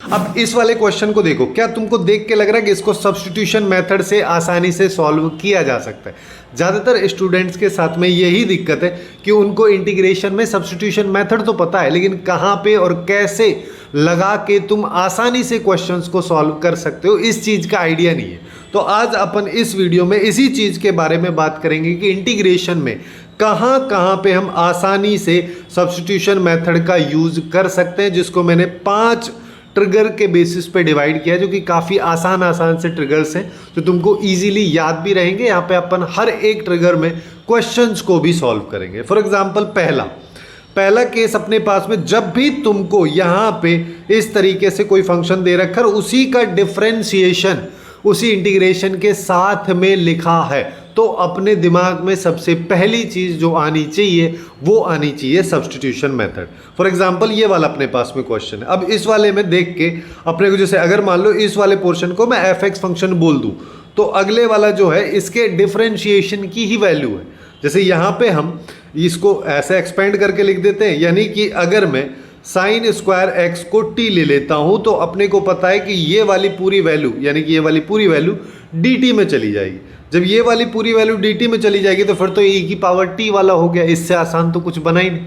अब इस वाले क्वेश्चन को देखो, क्या तुमको देख के लग रहा है कि इसको सब्स्टिट्यूशन मेथड से आसानी से सॉल्व किया जा सकता है? ज़्यादातर स्टूडेंट्स के साथ में यही दिक्कत है कि उनको इंटीग्रेशन में सब्स्टिट्यूशन मेथड तो पता है, लेकिन कहाँ पे और कैसे लगा के तुम आसानी से क्वेश्चंस को सॉल्व कर सकते हो, इस चीज़ का आइडिया नहीं है। तो आज अपन इस वीडियो में इसी चीज़ के बारे में बात करेंगे कि इंटीग्रेशन में कहाँ कहाँ पे हम आसानी से सब्स्टिट्यूशन मेथड का यूज़ कर सकते हैं, जिसको मैंने 5 ट्रिगर के बेसिस पे डिवाइड किया है, जो कि काफ़ी आसान से ट्रिगर्स हैं, तो तुमको इजीली याद भी रहेंगे। यहाँ पे अपन हर एक ट्रिगर में क्वेश्चंस को भी सॉल्व करेंगे। फॉर एग्जांपल पहला केस अपने पास में, जब भी तुमको यहाँ पे इस तरीके से कोई फंक्शन दे रखा है, उसी का डिफरेंशिएशन उसी इंटीग्रेशन के साथ में लिखा है, तो अपने दिमाग में सबसे पहली चीज़ जो आनी चाहिए वो आनी चाहिए सब्स्टिट्यूशन मेथड। फॉर एग्जांपल ये वाला अपने पास में क्वेश्चन है। अब इस वाले में देख के अपने को, जैसे अगर मान लो इस वाले पोर्शन को मैं एफ एक्स फंक्शन बोल दूं, तो अगले वाला जो है इसके डिफरेंशिएशन की ही वैल्यू है। जैसे यहाँ पे हम इसको ऐसे एक्सपेंड करके लिख देते हैं, यानी कि अगर मैं साइन स्क्वायर एक्स को टी ले लेता हूं, तो अपने को पता है कि ये वाली पूरी वैल्यू, यानी कि ये वाली पूरी वैल्यू डी टी में चली जाएगी। जब ये वाली पूरी वैल्यू डी टी में चली जाएगी तो फिर तो e की पावर टी वाला हो गया। इससे आसान तो कुछ बना ही नहीं।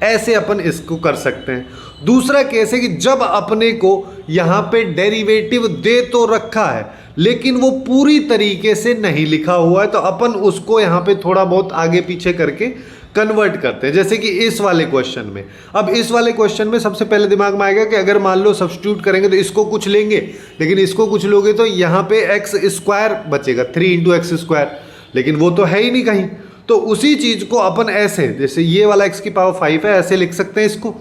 ऐसे अपन इसको कर सकते हैं। दूसरा केस है कि जब अपने को यहाँ पे डेरिवेटिव दे तो रखा है, लेकिन वो पूरी तरीके से नहीं लिखा हुआ है, तो अपन उसको यहाँ पे थोड़ा बहुत आगे पीछे करके कन्वर्ट करते हैं। जैसे कि इस वाले क्वेश्चन में, अब इस वाले क्वेश्चन में सबसे पहले दिमाग में आएगा कि अगर मान लो सब्स्टिट्यूट करेंगे तो इसको कुछ लेंगे, लेकिन इसको कुछ लोगे तो यहाँ पे एक्स स्क्वायर बचेगा, 3 इंटू एक्स स्क्वायर, लेकिन वो तो है ही नहीं कहीं। तो उसी चीज़ को अपन ऐसे, जैसे ये वाला एक्स की पावर 5 है, ऐसे लिख सकते हैं इसको।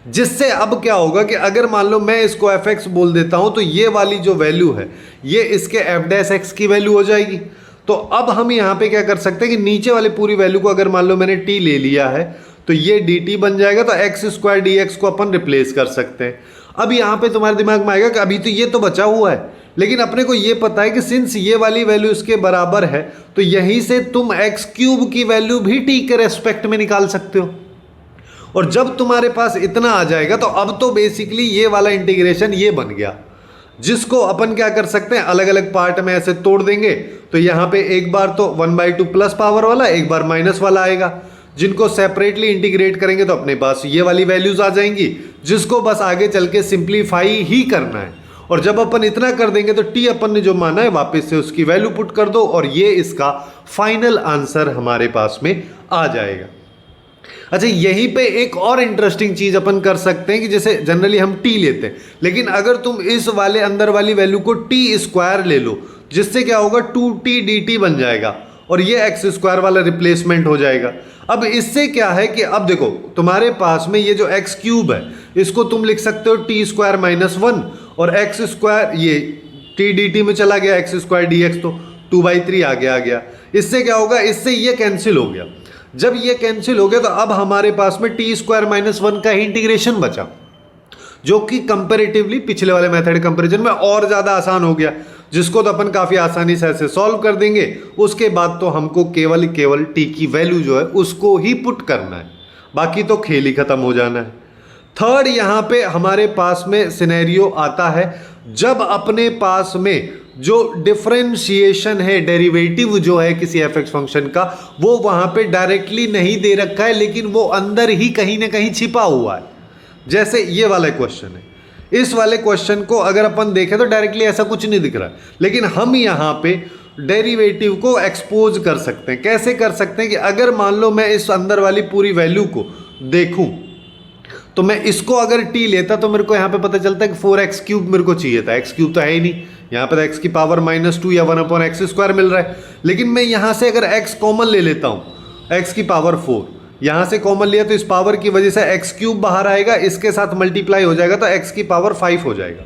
जिससे अब क्या होगा कि अगर मान लो मैं इसको एफ एक्स बोल देता हूँ, तो ये वाली जो वैल्यू है ये इसके एफ डैश एक्स की वैल्यू हो जाएगी। तो अब हम यहाँ पे क्या कर सकते हैं कि नीचे वाली पूरी वैल्यू को अगर मान लो मैंने t ले लिया है, तो ये dt बन जाएगा, तो एक्स स्क्वायर डी एक्स को अपन रिप्लेस कर सकते हैं। अब यहाँ पे तुम्हारे दिमाग में आएगा कि अभी तो ये तो बचा हुआ है, लेकिन अपने को ये पता है कि सिंस ये वाली वैल्यू इसके बराबर है, तो यहीं से तुम एक्स क्यूब की वैल्यू भी t के रेस्पेक्ट में निकाल सकते हो। और जब तुम्हारे पास इतना आ जाएगा, तो अब तो बेसिकली ये वाला इंटीग्रेशन ये बन गया, जिसको अपन क्या कर सकते हैं, अलग अलग पार्ट में ऐसे तोड़ देंगे। तो यहाँ पे एक बार तो 1/2 प्लस पावर वाला, एक बार माइनस वाला आएगा, जिनको सेपरेटली इंटीग्रेट करेंगे तो अपने पास ये वाली वैल्यूज आ जाएंगी, जिसको बस आगे चल के सिंप्लीफाई ही करना है। और जब अपन इतना कर देंगे तो टी अपन ने जो माना है वापस से उसकी वैल्यू पुट कर दो, और ये इसका फाइनल आंसर हमारे पास में आ जाएगा। अच्छा, यहीं पे एक और इंटरेस्टिंग चीज अपन कर सकते हैं कि जैसे जनरली हम t लेते हैं, लेकिन अगर तुम इस वाले अंदर वाली वैल्यू को t स्क्वायर ले लो, जिससे क्या होगा 2t dt बन जाएगा, और ये एक्स स्क्वायर वाला रिप्लेसमेंट हो जाएगा। अब इससे क्या है कि अब देखो तुम्हारे पास में ये जो एक्स क्यूब है, इसको तुम लिख सकते हो टी स्क्वायर माइनस 1, और एक्स स्क्वायर ये टी डी टी में चला गया, एक्स स्क्वायर डी एक्स तो 2/3 आ गया। इससे क्या होगा, इससे ये कैंसिल हो गया। जब ये कैंसिल हो गया तो अब हमारे पास में टी स्क्वायर माइनस 1 का ही इंटीग्रेशन बचा, जो कि कंपेरेटिवली पिछले वाले मेथड कंपेरिजन में और ज़्यादा आसान हो गया, जिसको तो अपन काफ़ी आसानी से ऐसे सॉल्व कर देंगे। उसके बाद तो हमको केवल टी की वैल्यू जो है उसको ही पुट करना है, बाकी तो खेल ही खत्म हो जाना है। थर्ड यहाँ पे हमारे पास में सिनेरियो आता है, जब अपने पास में जो डिफरेंशिएशन है, डेरिवेटिव जो है किसी एफ एक्स फंक्शन का, वो वहाँ पे डायरेक्टली नहीं दे रखा है, लेकिन वो अंदर ही कहीं ना कहीं छिपा हुआ है। जैसे ये वाला क्वेश्चन है, इस वाले क्वेश्चन को अगर अपन देखें तो डायरेक्टली ऐसा कुछ नहीं दिख रहा, लेकिन हम यहाँ पे डेरिवेटिव को एक्सपोज कर सकते हैं। कैसे कर सकते हैं कि अगर मान लो मैं इस अंदर वाली पूरी वैल्यू को देखूँ, तो मैं इसको अगर t लेता तो मेरे को यहाँ पे पता चलता है कि 4x क्यूब मेरे को चाहिए था, x क्यूब तो है ही नहीं, यहाँ पे x की पावर -2 या 1/x स्क्वायर मिल रहा है। लेकिन मैं यहाँ से अगर x कॉमन ले लेता हूँ, x की पावर 4 यहाँ से कॉमन लिया, तो इस पावर की वजह से x क्यूब बाहर आएगा, इसके साथ मल्टीप्लाई हो जाएगा तो x की पावर 5 हो जाएगा,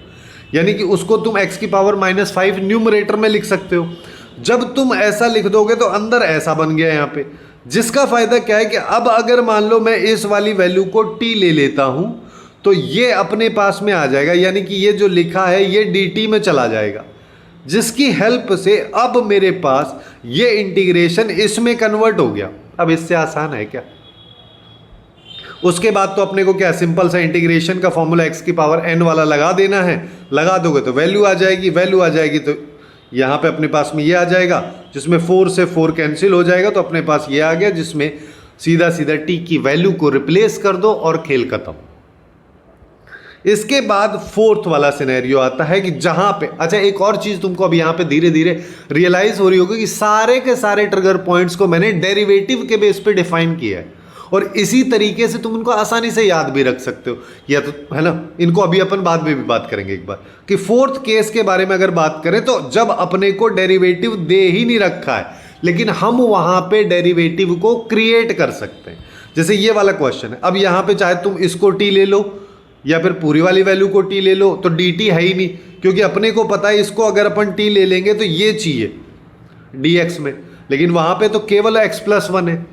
यानी कि उसको तुम x की पावर -5 न्यूमरेटर में लिख सकते हो। जब तुम ऐसा लिख दोगे तो अंदर ऐसा बन गया यहाँ पे, जिसका फायदा क्या है कि अब अगर मान लो मैं इस वाली वैल्यू को t ले लेता हूं, तो ये अपने पास में आ जाएगा, यानी कि ये जो लिखा है ये dt में चला जाएगा, जिसकी हेल्प से अब मेरे पास ये इंटीग्रेशन इसमें कन्वर्ट हो गया। अब इससे आसान है क्या? उसके बाद तो अपने को क्या सिंपल सा इंटीग्रेशन का फॉर्मूला x की पावर n वाला लगा देना है, लगा दोगे तो वैल्यू आ जाएगी, वैल्यू आ जाएगी तो यहाँ पे अपने पास में ये आ जाएगा जिसमें 4 से 4 कैंसिल हो जाएगा, तो अपने पास ये आ गया जिसमें सीधा सीधा t की वैल्यू को रिप्लेस कर दो और खेल खत्म। इसके बाद फोर्थ वाला सिनेरियो आता है कि जहां पे, अच्छा एक और चीज तुमको अब यहां पे धीरे धीरे रियलाइज हो रही होगी कि सारे के सारे ट्रिगर पॉइंट्स को मैंने डेरिवेटिव के बेस पे डिफाइन किया है और इसी तरीके से तुम उनको आसानी से याद भी रख सकते हो, या तो है ना। इनको अभी अपन बाद में भी बात करेंगे एक बार कि फोर्थ केस के बारे में अगर बात करें तो जब अपने को डेरिवेटिव दे ही नहीं रखा है लेकिन हम वहां पे डेरिवेटिव को क्रिएट कर सकते हैं। जैसे ये वाला क्वेश्चन है, अब यहां पे चाहे तुम इसको टी ले लो या फिर पूरी वाली वैल्यू को टी ले लो, तो डी टी है ही नहीं क्योंकि अपने को पता है इसको अगर अपन टी ले लेंगे तो ये चाहिए डी एक्स में, लेकिन वहां पे तो केवल x+1 है।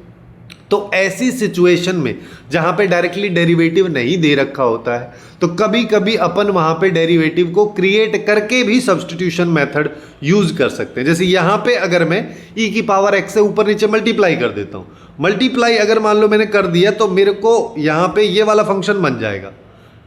तो ऐसी सिचुएशन में जहां पे डायरेक्टली डेरिवेटिव नहीं दे रखा होता है तो कभी कभी अपन वहां पे डेरिवेटिव को क्रिएट करके भी सब्स्टिट्यूशन मेथड यूज कर सकते हैं। जैसे यहां पे अगर मैं e की पावर x से ऊपर नीचे मल्टीप्लाई कर देता हूं, मल्टीप्लाई अगर मान लो मैंने कर दिया तो मेरे को यहां पे ये वाला फंक्शन बन जाएगा,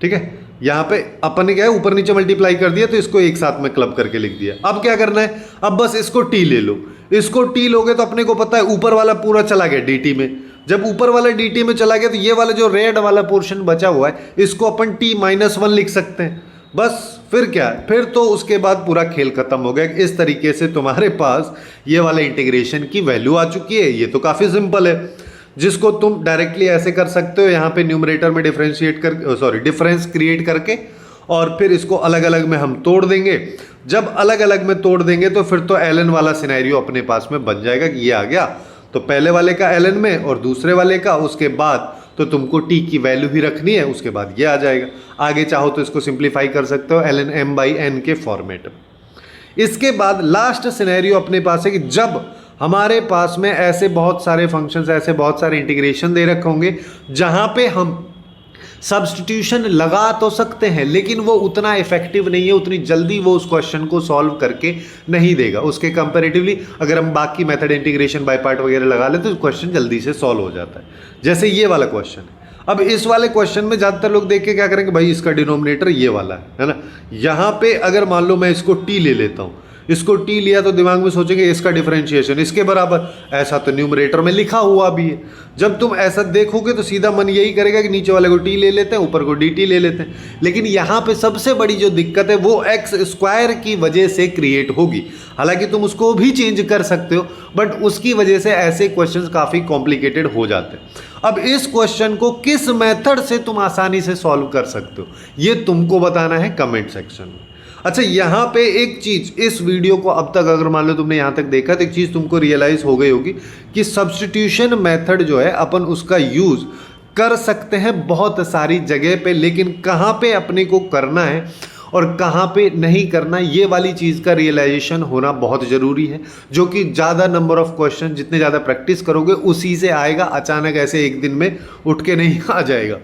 ठीक है। यहाँ पे अपन ने क्या है ऊपर नीचे मल्टीप्लाई कर दिया तो इसको एक साथ में क्लब करके लिख दिया। अब क्या करना है, अब बस इसको टी ले लो, इसको टी लोगे तो अपने को पता है ऊपर वाला पूरा चला गया dt में, जब ऊपर वाला dt में चला गया तो ये वाला जो रेड वाला पोर्शन बचा हुआ है इसको अपन t-1 लिख सकते हैं। बस फिर क्या है, फिर तो उसके बाद पूरा खेल खत्म हो गया। इस तरीके से तुम्हारे पास ये वाला इंटीग्रेशन की वैल्यू आ चुकी है। ये तो काफ़ी सिंपल है जिसको तुम डायरेक्टली ऐसे कर सकते हो, यहाँ पे न्यूमरेटर में डिफरेंस क्रिएट करके और फिर इसको अलग अलग में हम तोड़ देंगे। जब अलग अलग में तोड़ देंगे तो फिर तो ln वाला सिनेरियो अपने पास में बन जाएगा कि ये आ गया तो पहले वाले का ln में और दूसरे वाले का, उसके बाद तो तुमको t की वैल्यू ही रखनी है, उसके बाद ये आ जाएगा। आगे चाहो तो इसको सिंप्लीफाई कर सकते हो ln m/n के फॉर्मेट में। इसके बाद लास्ट सिनेरियो अपने पास है कि जब हमारे पास में ऐसे बहुत सारे फंक्शंस, ऐसे बहुत सारे इंटीग्रेशन दे रखे होंगे जहां पे हम सब्स्टिट्यूशन लगा तो सकते हैं लेकिन वो उतना इफेक्टिव नहीं है, उतनी जल्दी वो उस क्वेश्चन को सॉल्व करके नहीं देगा। उसके कंपैरेटिवली अगर हम बाकी मेथड इंटीग्रेशन बाय पार्ट वगैरह लगा ले तो क्वेश्चन जल्दी से सॉल्व हो जाता है। जैसे ये वाला क्वेश्चन है, अब इस वाले क्वेश्चन में ज़्यादातर लोग देख के क्या करेंगे, भाई इसका डिनोमिनेटर ये वाला है ना। यहाँ पे अगर मान लो मैं इसको टी ले लेता हूँ, इसको टी लिया तो दिमाग में सोचेंगे इसका डिफरेंशिएशन इसके बराबर, ऐसा तो न्यूमरेटर में लिखा हुआ भी है। जब तुम ऐसा देखोगे तो सीधा मन यही करेगा कि नीचे वाले को टी ले लेते हैं, ऊपर को डी टी ले लेते हैं। लेकिन यहाँ पे सबसे बड़ी जो दिक्कत है वो x² की वजह से क्रिएट होगी। हालांकि तुम उसको भी चेंज कर सकते हो बट उसकी वजह से ऐसे क्वेश्चंस काफ़ी कॉम्प्लिकेटेड हो जाते हैं। अब इस क्वेश्चन को किस मेथड से तुम आसानी से सॉल्व कर सकते हो ये तुमको बताना है कमेंट सेक्शन में। अच्छा, यहाँ पे एक चीज़, इस वीडियो को अब तक अगर मान लो तुमने यहाँ तक देखा तो एक चीज़ तुमको रियलाइज़ हो गई होगी कि सब्स्टिट्यूशन मेथड जो है अपन उसका यूज़ कर सकते हैं बहुत सारी जगह पे, लेकिन कहाँ पे अपने को करना है और कहाँ पे नहीं करना, ये वाली चीज़ का रियलाइजेशन होना बहुत ज़रूरी है, जो कि ज़्यादा नंबर ऑफ क्वेश्चन जितने ज़्यादा प्रैक्टिस करोगे उसी से आएगा। अचानक ऐसे एक दिन में उठ के नहीं आ जाएगा।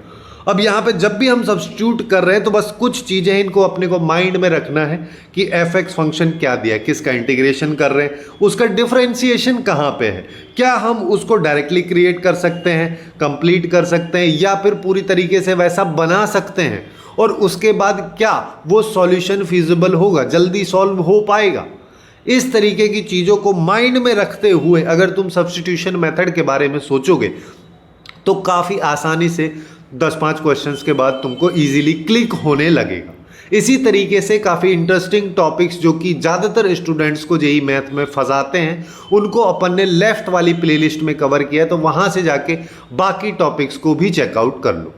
अब यहाँ पे जब भी हम सब्स्टिट्यूट कर रहे हैं तो बस कुछ चीज़ें इनको अपने को माइंड में रखना है कि f(x) फंक्शन क्या दिया है, किसका इंटीग्रेशन कर रहे हैं, उसका डिफरेंशिएशन कहाँ पे है, क्या हम उसको डायरेक्टली क्रिएट कर सकते हैं, कंप्लीट कर सकते हैं या फिर पूरी तरीके से वैसा बना सकते हैं, और उसके बाद क्या वो सॉल्यूशन फिजिबल होगा, जल्दी सॉल्व हो पाएगा। इस तरीके की चीज़ों को माइंड में रखते हुए अगर तुम सब्स्टिट्यूशन मेथड के बारे में सोचोगे तो काफ़ी आसानी से 10-5 क्वेश्चंस के बाद तुमको इजीली क्लिक होने लगेगा। इसी तरीके से काफ़ी इंटरेस्टिंग टॉपिक्स जो कि ज़्यादातर स्टूडेंट्स को जेईई मैथ में फंसाते हैं उनको अपन ने लेफ़्ट वाली प्लेलिस्ट में कवर किया है, तो वहाँ से जाके बाकी टॉपिक्स को भी चेकआउट कर लो।